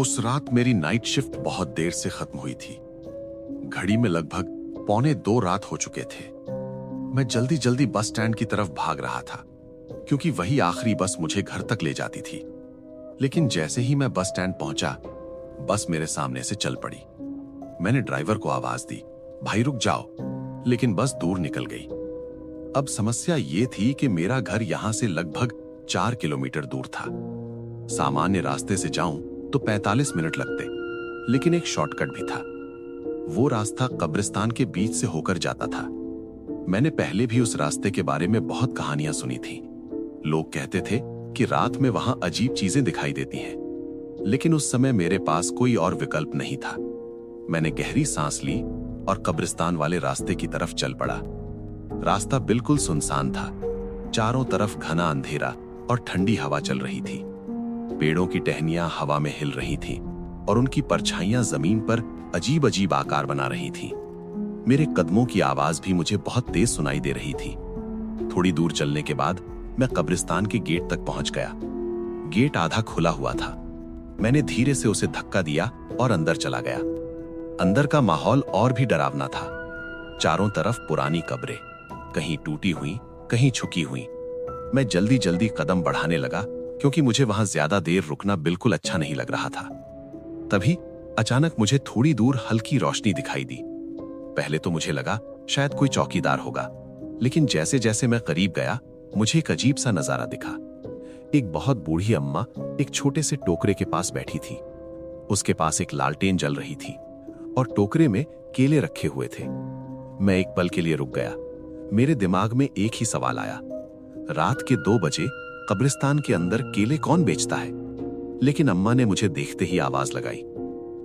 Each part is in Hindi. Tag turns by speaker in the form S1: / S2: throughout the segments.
S1: उस रात मेरी नाइट शिफ्ट बहुत देर से खत्म हुई थी। घड़ी में लगभग 1:45 रात हो चुके थे। मैं जल्दी जल्दी बस स्टैंड की तरफ भाग रहा था, क्योंकि वही आखिरी बस मुझे घर तक ले जाती थी। लेकिन जैसे ही मैं बस स्टैंड पहुंचा, बस मेरे सामने से चल पड़ी। मैंने ड्राइवर को आवाज दी, भाई रुक जाओ, लेकिन बस दूर निकल गई। अब समस्या ये थी कि मेरा घर यहां से लगभग 4 किलोमीटर दूर था। सामान्य रास्ते से जाऊं तो 45 मिनट लगते, लेकिन एक शॉर्टकट भी था। वो रास्ता कब्रिस्तान के बीच से होकर जाता था। मैंने पहले भी उस रास्ते के बारे में बहुत कहानियां सुनी थी। लोग कहते थे कि रात में वहां अजीब चीजें दिखाई देती हैं, लेकिन उस समय मेरे पास कोई और विकल्प नहीं था। मैंने गहरी सांस ली और कब्रिस्तान वाले रास्ते की तरफ चल पड़ा। रास्ता बिल्कुल सुनसान था। चारों तरफ घना अंधेरा और ठंडी हवा चल रही थी। पेड़ों की टहनियां हवा में हिल रही थीं और उनकी परछाइयां जमीन पर अजीब अजीब आकार बना रही थीं। मेरे कदमों की आवाज भी मुझे बहुत तेज सुनाई दे रही थी। थोड़ी दूर चलने के बाद मैं कब्रिस्तान के गेट तक पहुंच गया। गेट आधा खुला हुआ था। मैंने धीरे से उसे धक्का दिया और अंदर चला गया। अंदर का माहौल और भी डरावना था। चारों तरफ पुरानी कब्रें, कहीं टूटी हुई, कहीं झुकी हुई। मैं जल्दी जल्दी कदम बढ़ाने लगा, क्योंकि मुझे वहां ज्यादा देर रुकना बिल्कुल अच्छा नहीं लग रहा था। तभी अचानक मुझे थोड़ी दूर हल्की रोशनी दिखाई दी। पहले तो मुझे लगा शायद कोई चौकीदार होगा, लेकिन जैसे जैसे मैं करीब गया, मुझे एक अजीब सा नजारा दिखा। एक बहुत बूढ़ी अम्मा एक छोटे से टोकरे के पास बैठी थी। उसके पास एक लालटेन जल रही थी और टोकरे में केले रखे हुए थे। मैं एक पल के लिए रुक गया। मेरे दिमाग में एक ही सवाल आया, रात के 2 बजे कब्रिस्तान के अंदर केले कौन बेचता है? लेकिन अम्मा ने मुझे देखते ही आवाज लगाई,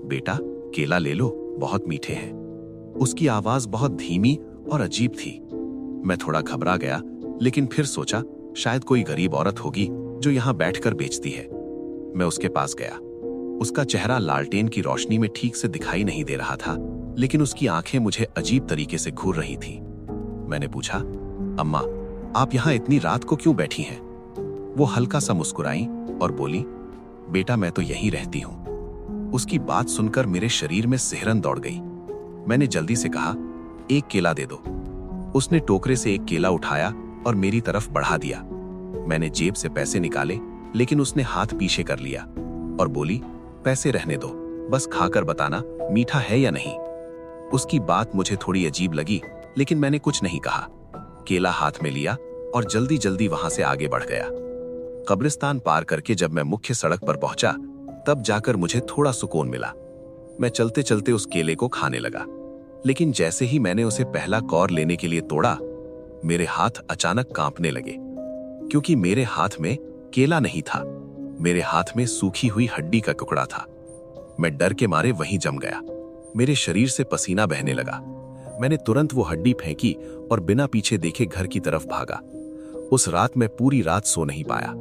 S1: बेटा केला ले लो, बहुत मीठे हैं। उसकी आवाज बहुत धीमी और अजीब थी। मैं थोड़ा घबरा गया, लेकिन फिर सोचा शायद कोई गरीब औरत होगी जो यहां बैठकर बेचती है। मैं उसके पास गया। उसका चेहरा लालटेन की रोशनी में ठीक से दिखाई नहीं दे रहा था, लेकिन उसकी आंखें मुझे अजीब तरीके से घूर रही थी। मैंने पूछा, अम्मा आप यहां इतनी रात को क्यों बैठी हैं? वो हल्का सा मुस्कुराई और बोली, बेटा मैं तो यहीं रहती हूं। उसकी बात सुनकर मेरे शरीर में सिहरन दौड़ गई। मैंने जल्दी से कहा, एक केला दे दो। उसने टोकरे से एक केला उठाया और मेरी तरफ बढ़ा दिया। मैंने जेब से पैसे निकाले, लेकिन उसने हाथ पीछे कर लिया और बोली, पैसे रहने दो, बस खाकर बताना मीठा है या नहीं। उसकी बात मुझे थोड़ी अजीब लगी, लेकिन मैंने कुछ नहीं कहा। केला हाथ में लिया और जल्दी जल्दी वहां से आगे बढ़ गया। कब्रिस्तान पार करके जब मैं मुख्य सड़क पर पहुंचा, तब जाकर मुझे थोड़ा सुकून मिला। मैं चलते चलते उस केले को खाने लगा, लेकिन जैसे ही मैंने उसे पहला कौर लेने के लिए तोड़ा, मेरे हाथ अचानक कांपने लगे, क्योंकि मेरे हाथ में केला नहीं था, मेरे हाथ में सूखी हुई हड्डी का टुकड़ा था। मैं डर के मारे वहीं जम गया। मेरे शरीर से पसीना बहने लगा। मैंने तुरंत वो हड्डी फेंकी और बिना पीछे देखे घर की तरफ भागा। उस रात मैं पूरी रात सो नहीं पाया।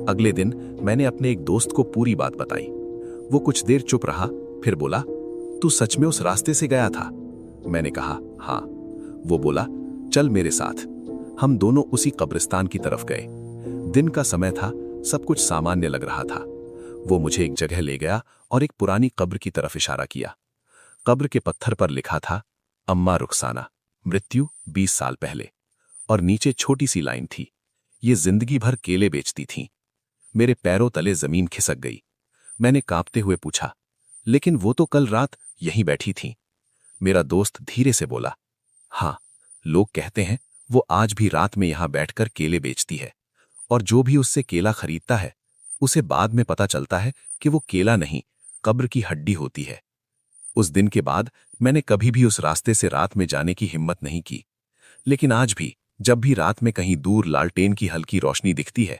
S1: अगले दिन मैंने अपने एक दोस्त को पूरी बात बताई। वो कुछ देर चुप रहा, फिर बोला, तू सच में उस रास्ते से गया था? मैंने कहा, हाँ। वो बोला, चल मेरे साथ। हम दोनों उसी कब्रिस्तान की तरफ गए। दिन का समय था, सब कुछ सामान्य लग रहा था। वो मुझे एक जगह ले गया और एक पुरानी कब्र की तरफ इशारा किया। कब्र के पत्थर पर लिखा था, अम्मा रुखसाना, मृत्यु 20 साल पहले, और नीचे छोटी सी लाइन थी, ये जिंदगी भर केले बेचती थीं। मेरे पैरों तले जमीन खिसक गई। मैंने कांपते हुए पूछा, लेकिन वो तो कल रात यहीं बैठी थीं। मेरा दोस्त धीरे से बोला, हाँ, लोग कहते हैं वो आज भी रात में यहां बैठकर केले बेचती है, और जो भी उससे केला खरीदता है, उसे बाद में पता चलता है कि वो केला नहीं, कब्र की हड्डी होती है। उस दिन के बाद मैंने कभी भी उस रास्ते से रात में जाने की हिम्मत नहीं की, लेकिन आज भी जब भी रात में कहीं दूर लालटेन की हल्की रोशनी दिखती है,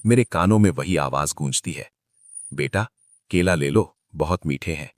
S1: मेरे कानों में वही आवाज गूंजती है, बेटा केला ले लो, बहुत मीठे हैं।